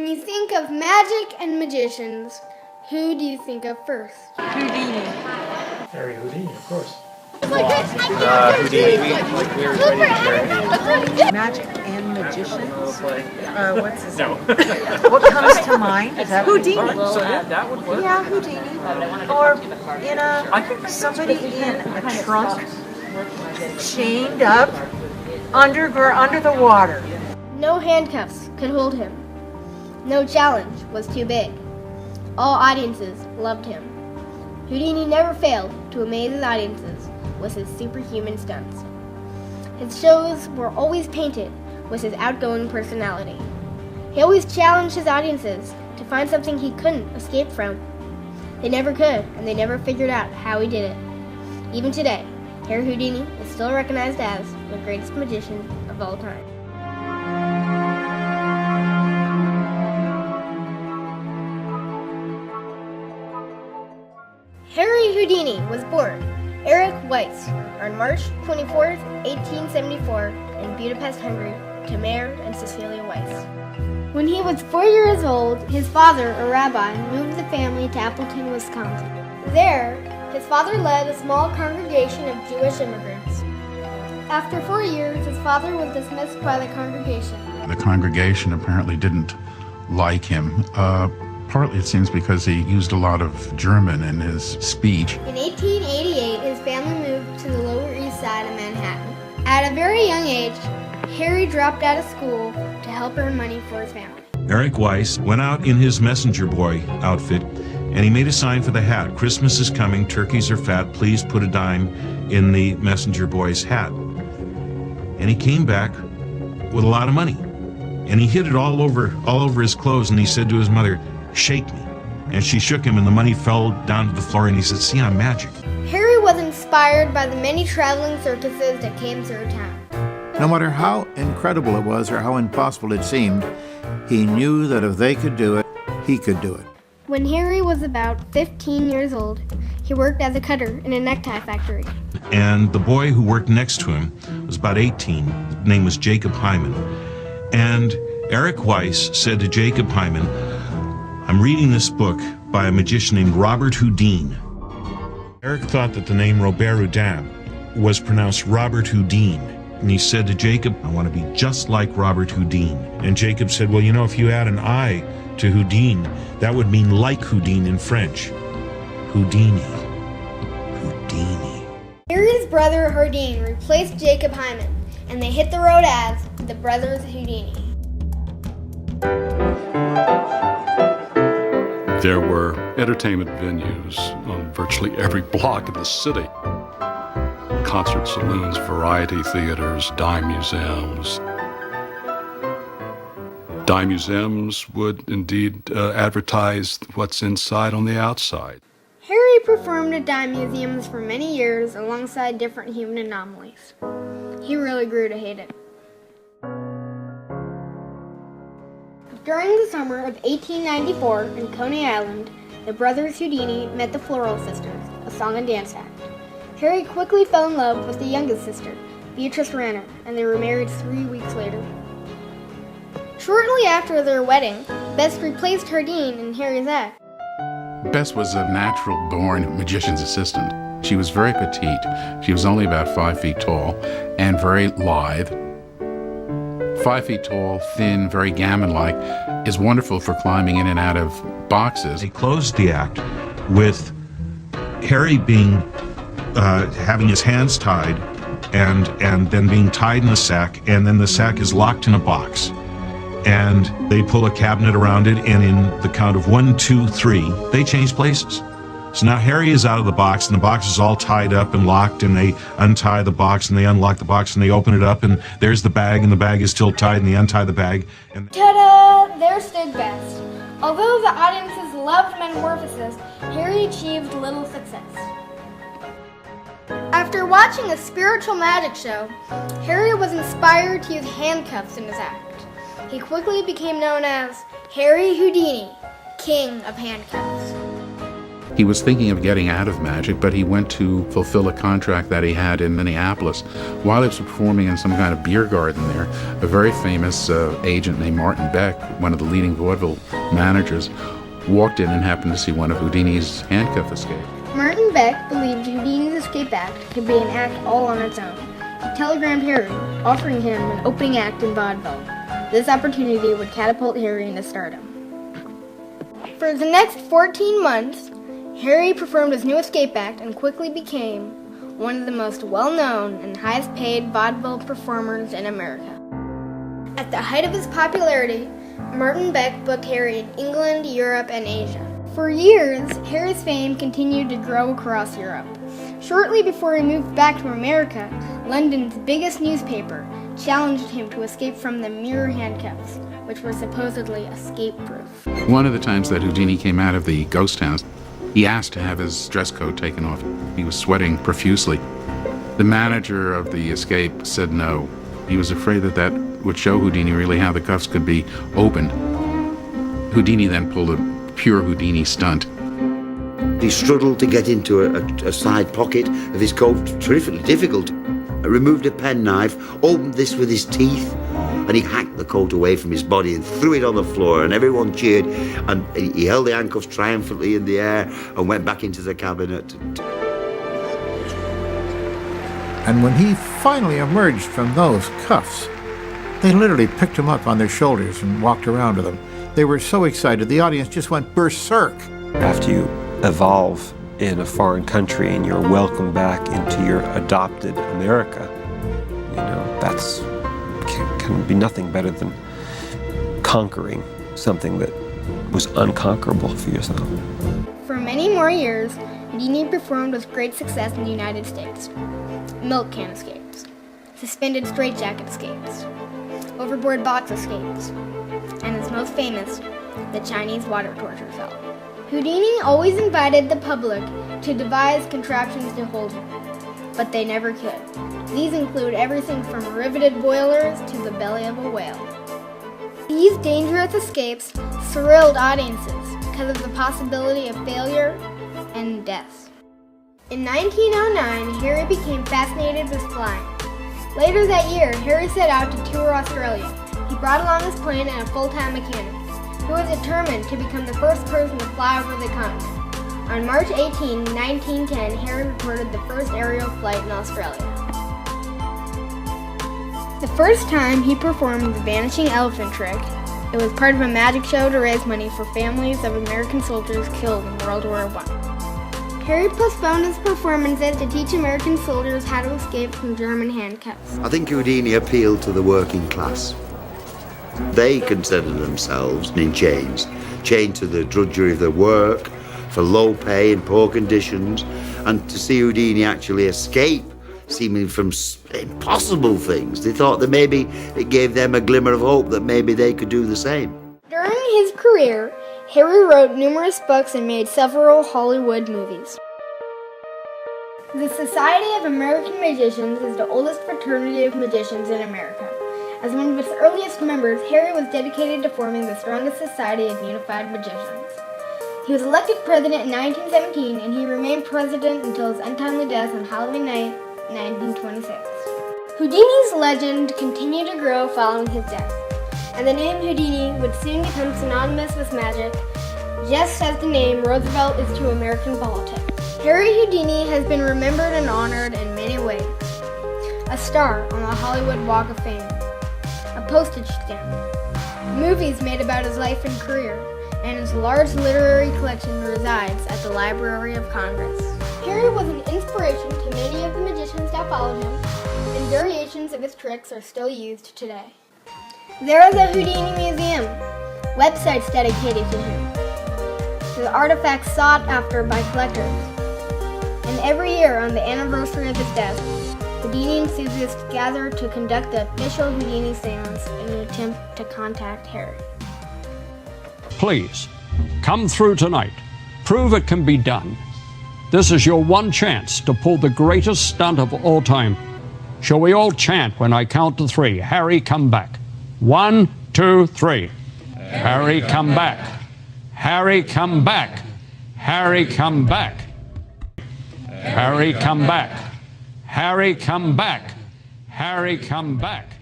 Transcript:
When you think of magic and magicians, who do you think of first? Houdini. Harry Houdini, of course. Houdini. Magic and magicians. What's his No. What comes to mind? Is that Houdini? So that would work. Yeah, Houdini. Or somebody in a trunk, chained up under the water. No handcuffs could hold him. No challenge was too big. All audiences loved him. Houdini never failed to amaze his audiences with his superhuman stunts. His shows were always painted with his outgoing personality. He always challenged his audiences to find something he couldn't escape from. They never could, and they never figured out how he did it. Even today, Harry Houdini is still recognized as the greatest magician of all time. Harry Houdini was born Eric Weiss on March 24, 1874 in Budapest, Hungary, to Mayor and Cecilia Weiss. When he was 4 years old, his father, a rabbi, moved the family to Appleton, Wisconsin. There, his father led a small congregation of Jewish immigrants. After 4 years, his father was dismissed by the congregation. The congregation apparently didn't like him. Partly, it seems, because he used a lot of German in his speech. In 1888, his family moved to the Lower East Side of Manhattan. At a very young age, Harry dropped out of school to help earn money for his family. Eric Weiss went out in his messenger boy outfit, and he made a sign for the hat. Christmas is coming, turkeys are fat, please put a dime in the messenger boy's hat. And he came back with a lot of money. And he hid it all over his clothes, and he said to his mother, "Shake me." And she shook him, and the money fell down to the floor, and he said, "See, I'm magic." Harry was inspired by the many traveling circuses that came through town. No matter how incredible it was or how impossible it seemed, he knew that if they could do it, he could do it. When Harry was about 15 years old, he worked as a cutter in a necktie factory. And the boy who worked next to him was about 18. His name was Jacob Hyman. And Eric Weiss said to Jacob Hyman, "I'm reading this book by a magician named Robert Houdini." Eric thought that the name Robert Houdin was pronounced Robert Houdin. And he said to Jacob, "I want to be just like Robert Houdini." And Jacob said, "Well, if you add an I to Houdin, that would mean like Houdin in French. Houdini. Houdini." Harry's brother Houdini replaced Jacob Hyman, and they hit the road as the Brothers Houdini. There were entertainment venues on virtually every block in the city. Concert saloons, variety theaters, dime museums. Dime museums would indeed advertise what's inside on the outside. Harry performed at dime museums for many years alongside different human anomalies. He really grew to hate it. During the summer of 1894 in Coney Island, the Brothers Houdini met the Floral Sisters, a song and dance act. Harry quickly fell in love with the youngest sister, Beatrice Ranner, and they were married 3 weeks later. Shortly after their wedding, Bess replaced Houdini in Harry's act. Bess was a natural-born magician's assistant. She was very petite. She was only about 5 feet tall and very lithe. 5 feet tall, thin, very gammon-like, is wonderful for climbing in and out of boxes. They closed the act with Harry having his hands tied and then being tied in a sack, and then the sack is locked in a box. And they pull a cabinet around it, and in the count of 1, 2, 3, they change places. So now Harry is out of the box, and the box is all tied up and locked, and they untie the box, and they unlock the box, and they open it up, and there's the bag, and the bag is still tied, and they untie the bag. And Ta-da! There stood Bess. Although the audiences loved metamorphosis, Harry achieved little success. After watching a spiritual magic show, Harry was inspired to use handcuffs in his act. He quickly became known as Harry Houdini, King of Handcuffs. He was thinking of getting out of magic, but he went to fulfill a contract that he had in Minneapolis. While he was performing in some kind of beer garden there, a very famous agent named Martin Beck, one of the leading vaudeville managers, walked in and happened to see one of Houdini's handcuff escape. Martin Beck believed Houdini's escape act could be an act all on its own. He telegrammed Harry, offering him an opening act in vaudeville. This opportunity would catapult Harry into stardom. For the next 14 months, Harry performed his new escape act and quickly became one of the most well-known and highest-paid vaudeville performers in America. At the height of his popularity, Martin Beck booked Harry in England, Europe, and Asia. For years, Harry's fame continued to grow across Europe. Shortly before he moved back to America, London's biggest newspaper challenged him to escape from the mirror handcuffs, which were supposedly escape-proof. One of the times that Houdini came out of the ghost house, he asked to have his dress coat taken off. He was sweating profusely. The manager of the escape said no. He was afraid that that would show Houdini really how the cuffs could be opened. Houdini then pulled a pure Houdini stunt. He struggled to get into a side pocket of his coat, terrifically difficult. Removed a penknife, opened this with his teeth, and he hacked the coat away from his body and threw it on the floor, and everyone cheered, and he held the handcuffs triumphantly in the air and went back into the cabinet. And when he finally emerged from those cuffs, they literally picked him up on their shoulders and walked around with him. They were so excited, the audience just went berserk. After you evolve in a foreign country and you're welcomed back into your adopted America, you know, that's can be nothing better than conquering something that was unconquerable for yourself. For many more years, Houdini performed with great success in the United States. Milk can escapes, suspended straitjacket escapes, overboard box escapes, and his most famous, the Chinese water torture cell. Houdini always invited the public to devise contraptions to hold him, but they never could. These include everything from riveted boilers to the belly of a whale. These dangerous escapes thrilled audiences because of the possibility of failure and death. In 1909, Harry became fascinated with flying. Later that year, Harry set out to tour Australia. He brought along his plane and a full-time mechanic, who was determined to become the first person to fly over the continent. On March 18, 1910, Harry recorded the first aerial flight in Australia. The first time he performed the vanishing elephant trick, it was part of a magic show to raise money for families of American soldiers killed in World War I. Harry postponed his performances to teach American soldiers how to escape from German handcuffs. I think Houdini appealed to the working class. They considered themselves in chains, chained to the drudgery of their work, for low pay and poor conditions, and to see Houdini actually escape, seeming from impossible things, they thought that maybe it gave them a glimmer of hope that maybe they could do the same. During his career, Harry wrote numerous books and made several Hollywood movies. The Society of American Magicians is the oldest fraternity of magicians in America. As one of its earliest members, Harry was dedicated to forming the strongest society of unified magicians. He was elected president in 1917, and he remained president until his untimely death on Halloween night, 1926. Houdini's legend continued to grow following his death, and the name Houdini would soon become synonymous with magic, just as the name Roosevelt is to American politics. Harry Houdini has been remembered and honored in many ways. A star on the Hollywood Walk of Fame, a postage stamp, movies made about his life and career, and his large literary collection resides at the Library of Congress. Harry was an inspiration to many of the magicians that followed him, and variations of his tricks are still used today. There is a Houdini museum, websites dedicated to him, the artifacts sought after by collectors. And every year on the anniversary of his death, Houdini enthusiasts gather to conduct the official Houdini seance in an attempt to contact Harry. Please, come through tonight. Prove it can be done. This is your one chance to pull the greatest stunt of all time. Shall we all chant when I count to 3? Harry, come back. 1, 2, 3. Harry, come back. Harry, come back. Harry, come back. Harry, come back. Harry, come back. Harry, come back.